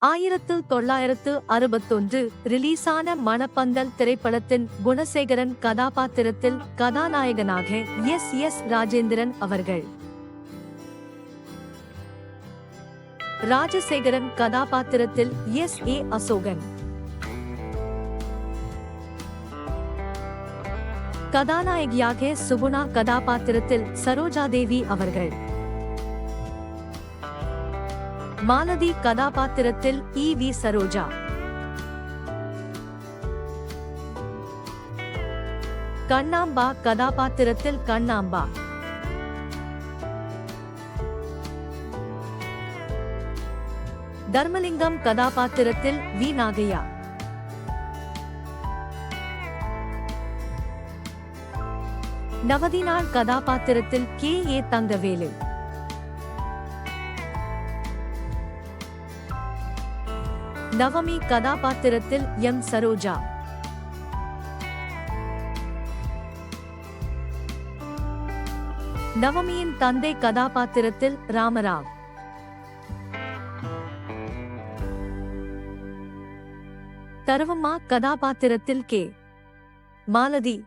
1961 ரிலீஸான மணப்பந்தல் திரைப்படத்தின் குணசேகரன் கதாபாத்திரத்தில் கதாநாயகனாக எஸ் ராஜேந்திரன் அவர்கள். ராஜசேகரன் கதாபாத்திரத்தில் எஸ் அசோகன். கதாநாயகியாக சுகுணா கதாபாத்திரத்தில் சரோஜாதேவி அவர்கள். மாலதி கதாபாத்திரத்தில் வி சரோஜா. கண்ணாம்பா கதாபாத்திரத்தில் கண்ணாம்பா. தர்மலிங்கம் கதாபாத்திரத்தில் வி நாகையா. நவதினாள் கதாபாத்திரத்தில் கே தங்கவேலு. நவமி கதாபாத்திரத்தில் எம் சரோஜா. நவமியின் தந்தை கதாபாத்திரத்தில் ராமராவ். தரவம்மா கதாபாத்திரத்தில் கே. மாலதி.